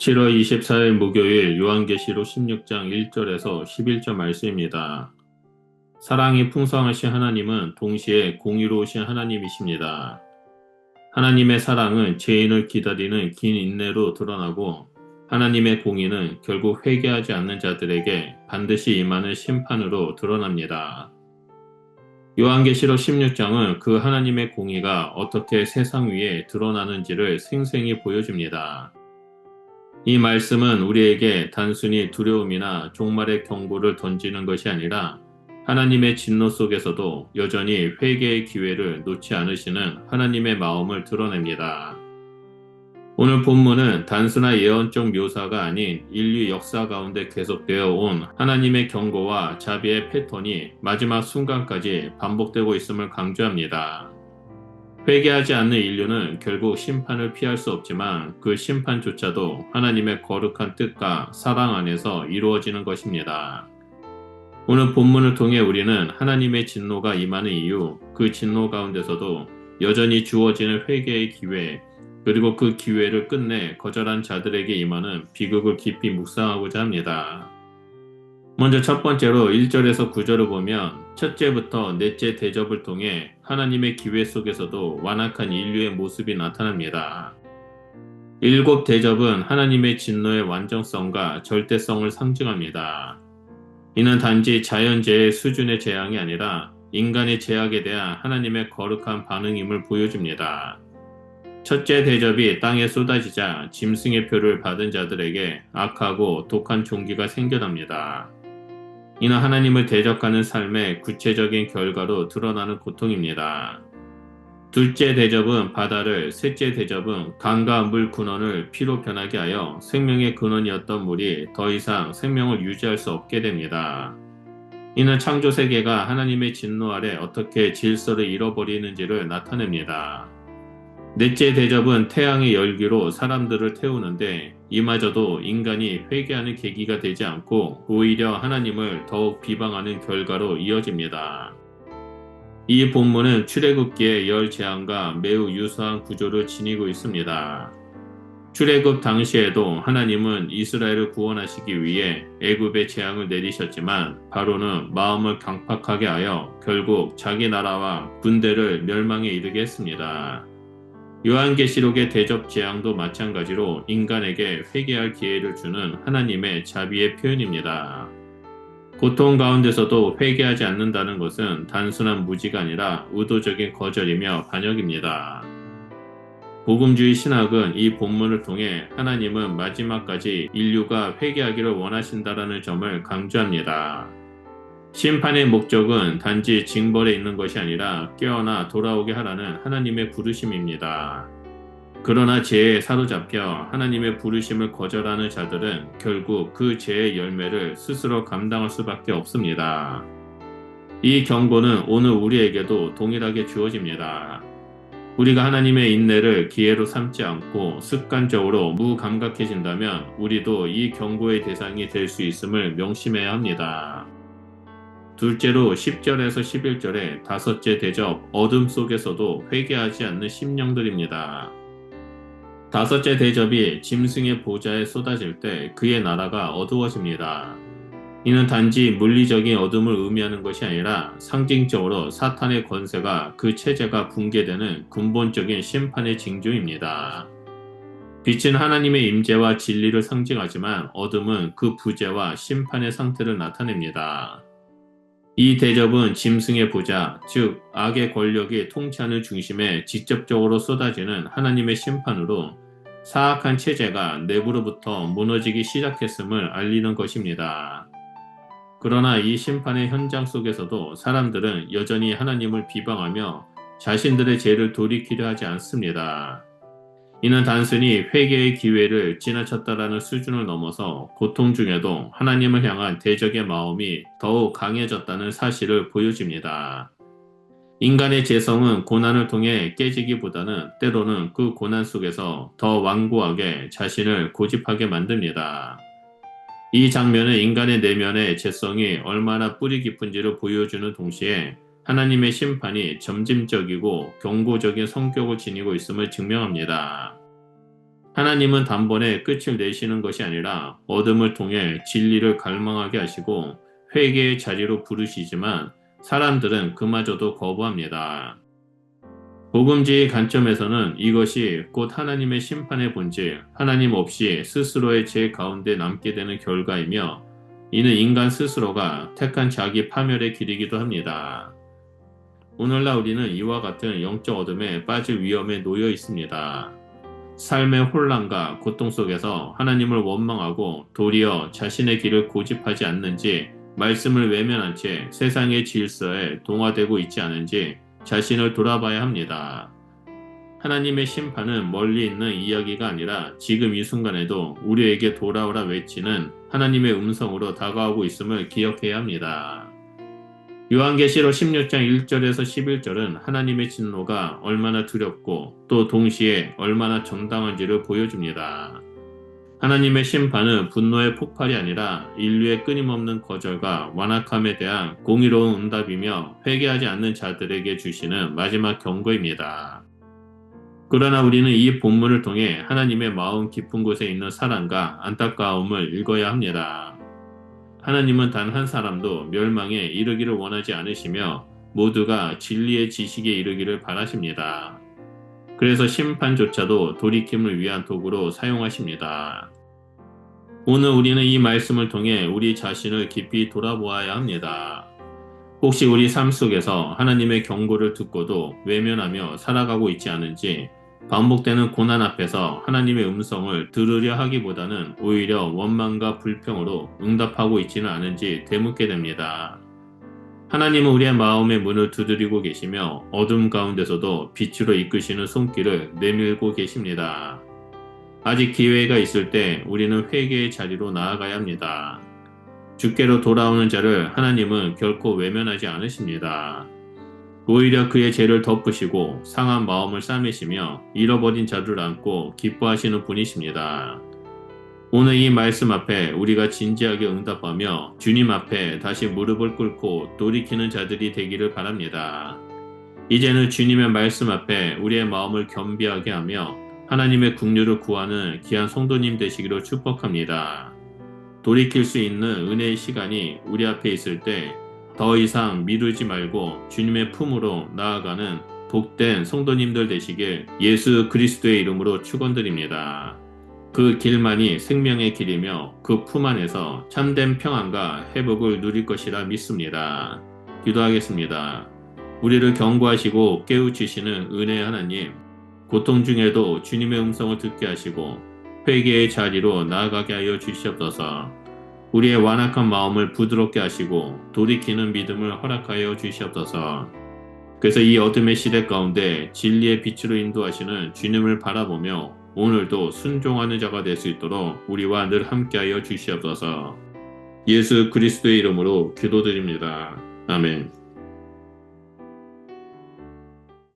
7월 24일 목요일 요한계시록 16장 1절에서 11절 말씀입니다. 사랑이 풍성하신 하나님은 동시에 공의로우신 하나님이십니다. 하나님의 사랑은 죄인을 기다리는 긴 인내로 드러나고 하나님의 공의는 결국 회개하지 않는 자들에게 반드시 임하는 심판으로 드러납니다. 요한계시록 16장은 그 하나님의 공의가 어떻게 세상 위에 드러나는지를 생생히 보여줍니다. 이 말씀은 우리에게 단순히 두려움이나 종말의 경고를 던지는 것이 아니라 하나님의 진노 속에서도 여전히 회개의 기회를 놓지 않으시는 하나님의 마음을 드러냅니다. 오늘 본문은 단순한 예언적 묘사가 아닌 인류 역사 가운데 계속되어 온 하나님의 경고와 자비의 패턴이 마지막 순간까지 반복되고 있음을 강조합니다. 회개하지 않는 인류는 결국 심판을 피할 수 없지만 그 심판조차도 하나님의 거룩한 뜻과 사랑 안에서 이루어지는 것입니다. 오늘 본문을 통해 우리는 하나님의 진노가 임하는 이유, 그 진노 가운데서도 여전히 주어지는 회개의 기회, 그리고 그 기회를 끝내 거절한 자들에게 임하는 비극을 깊이 묵상하고자 합니다. 먼저 첫 번째로 1절에서 9절을 보면 첫째부터 넷째 대접을 통해 하나님의 기회 속에서도 완악한 인류의 모습이 나타납니다. 일곱 대접은 하나님의 진노의 완전성과 절대성을 상징합니다. 이는 단지 자연재해 수준의 재앙이 아니라 인간의 죄악에 대한 하나님의 거룩한 반응임을 보여줍니다. 첫째 대접이 땅에 쏟아지자 짐승의 표를 받은 자들에게 악하고 독한 종기가 생겨납니다. 이는 하나님을 대적하는 삶의 구체적인 결과로 드러나는 고통입니다. 둘째 대접은 바다를, 셋째 대접은 강과 물 근원을 피로 변하게 하여 생명의 근원이었던 물이 더 이상 생명을 유지할 수 없게 됩니다. 이는 창조 세계가 하나님의 진노 아래 어떻게 질서를 잃어버리는지를 나타냅니다. 넷째 대접은 태양의 열기로 사람들을 태우는데 이마저도 인간이 회개하는 계기가 되지 않고 오히려 하나님을 더욱 비방하는 결과로 이어집니다. 이 본문은 출애굽기의 열 재앙과 매우 유사한 구조를 지니고 있습니다. 출애굽 당시에도 하나님은 이스라엘을 구원하시기 위해 애굽의 재앙을 내리셨지만 바로는 마음을 강팍하게 하여 결국 자기 나라와 군대를 멸망에 이르게 했습니다. 요한계시록의 대접 재앙도 마찬가지로 인간에게 회개할 기회를 주는 하나님의 자비의 표현입니다. 고통 가운데서도 회개하지 않는다는 것은 단순한 무지가 아니라 의도적인 거절이며 반역입니다. 복음주의 신학은 이 본문을 통해 하나님은 마지막까지 인류가 회개하기를 원하신다라는 점을 강조합니다. 심판의 목적은 단지 징벌에 있는 것이 아니라 깨어나 돌아오게 하라는 하나님의 부르심입니다. 그러나 죄에 사로잡혀 하나님의 부르심을 거절하는 자들은 결국 그 죄의 열매를 스스로 감당할 수밖에 없습니다. 이 경고는 오늘 우리에게도 동일하게 주어집니다. 우리가 하나님의 인내를 기회로 삼지 않고 습관적으로 무감각해진다면 우리도 이 경고의 대상이 될 수 있음을 명심해야 합니다. 둘째로 10절에서 11절의 다섯째 대접, 어둠 속에서도 회개하지 않는 심령들입니다. 다섯째 대접이 짐승의 보좌에 쏟아질 때 그의 나라가 어두워집니다. 이는 단지 물리적인 어둠을 의미하는 것이 아니라 상징적으로 사탄의 권세가 그 체제가 붕괴되는 근본적인 심판의 징조입니다. 빛은 하나님의 임재와 진리를 상징하지만 어둠은 그 부재와 심판의 상태를 나타냅니다. 이 대접은 짐승의 보좌, 즉 악의 권력이 통치하는 중심에 직접적으로 쏟아지는 하나님의 심판으로 사악한 체제가 내부로부터 무너지기 시작했음을 알리는 것입니다. 그러나 이 심판의 현장 속에서도 사람들은 여전히 하나님을 비방하며 자신들의 죄를 돌이키려 하지 않습니다. 이는 단순히 회개의 기회를 지나쳤다라는 수준을 넘어서 고통 중에도 하나님을 향한 대적의 마음이 더욱 강해졌다는 사실을 보여줍니다. 인간의 재성은 고난을 통해 깨지기보다는 때로는 그 고난 속에서 더 완고하게 자신을 고집하게 만듭니다. 이 장면은 인간의 내면의 재성이 얼마나 뿌리 깊은지를 보여주는 동시에 하나님의 심판이 점진적이고 경고적인 성격을 지니고 있음을 증명합니다. 하나님은 단번에 끝을 내시는 것이 아니라 어둠을 통해 진리를 갈망하게 하시고 회개의 자리로 부르시지만 사람들은 그마저도 거부합니다. 복음지의 관점에서는 이것이 곧 하나님의 심판의 본질, 하나님 없이 스스로의 죄 가운데 남게 되는 결과이며 이는 인간 스스로가 택한 자기 파멸의 길이기도 합니다. 오늘날 우리는 이와 같은 영적 어둠에 빠질 위험에 놓여 있습니다. 삶의 혼란과 고통 속에서 하나님을 원망하고 도리어 자신의 길을 고집하지 않는지, 말씀을 외면한 채 세상의 질서에 동화되고 있지 않은지 자신을 돌아봐야 합니다. 하나님의 심판은 멀리 있는 이야기가 아니라 지금 이 순간에도 우리에게 돌아오라 외치는 하나님의 음성으로 다가오고 있음을 기억해야 합니다. 요한계시록 16장 1절에서 11절은 하나님의 진노가 얼마나 두렵고 또 동시에 얼마나 정당한지를 보여줍니다. 하나님의 심판은 분노의 폭발이 아니라 인류의 끊임없는 거절과 완악함에 대한 공의로운 응답이며 회개하지 않는 자들에게 주시는 마지막 경고입니다. 그러나 우리는 이 본문을 통해 하나님의 마음 깊은 곳에 있는 사랑과 안타까움을 읽어야 합니다. 하나님은 단 한 사람도 멸망에 이르기를 원하지 않으시며 모두가 진리의 지식에 이르기를 바라십니다. 그래서 심판조차도 돌이킴을 위한 도구로 사용하십니다. 오늘 우리는 이 말씀을 통해 우리 자신을 깊이 돌아보아야 합니다. 혹시 우리 삶 속에서 하나님의 경고를 듣고도 외면하며 살아가고 있지 않은지, 반복되는 고난 앞에서 하나님의 음성을 들으려 하기보다는 오히려 원망과 불평으로 응답하고 있지는 않은지 되묻게 됩니다. 하나님은 우리의 마음의 문을 두드리고 계시며 어둠 가운데서도 빛으로 이끄시는 손길을 내밀고 계십니다. 아직 기회가 있을 때 우리는 회개의 자리로 나아가야 합니다. 주께로 돌아오는 자를 하나님은 결코 외면하지 않으십니다. 오히려 그의 죄를 덮으시고 상한 마음을 싸매시며 잃어버린 자를 안고 기뻐하시는 분이십니다. 오늘 이 말씀 앞에 우리가 진지하게 응답하며 주님 앞에 다시 무릎을 꿇고 돌이키는 자들이 되기를 바랍니다. 이제는 주님의 말씀 앞에 우리의 마음을 겸비하게 하며 하나님의 긍휼을 구하는 귀한 성도님 되시기로 축복합니다. 돌이킬 수 있는 은혜의 시간이 우리 앞에 있을 때 더 이상 미루지 말고 주님의 품으로 나아가는 복된 성도님들 되시길 예수 그리스도의 이름으로 축원드립니다. 그 길만이 생명의 길이며 그 품 안에서 참된 평안과 회복을 누릴 것이라 믿습니다. 기도하겠습니다. 우리를 경고하시고 깨우치시는 은혜의 하나님, 고통 중에도 주님의 음성을 듣게 하시고 회개의 자리로 나아가게 하여 주시옵소서. 우리의 완악한 마음을 부드럽게 하시고 돌이키는 믿음을 허락하여 주시옵소서. 그래서 이 어둠의 시대 가운데 진리의 빛으로 인도하시는 주님을 바라보며 오늘도 순종하는 자가 될 수 있도록 우리와 늘 함께하여 주시옵소서. 예수 그리스도의 이름으로 기도드립니다. 아멘.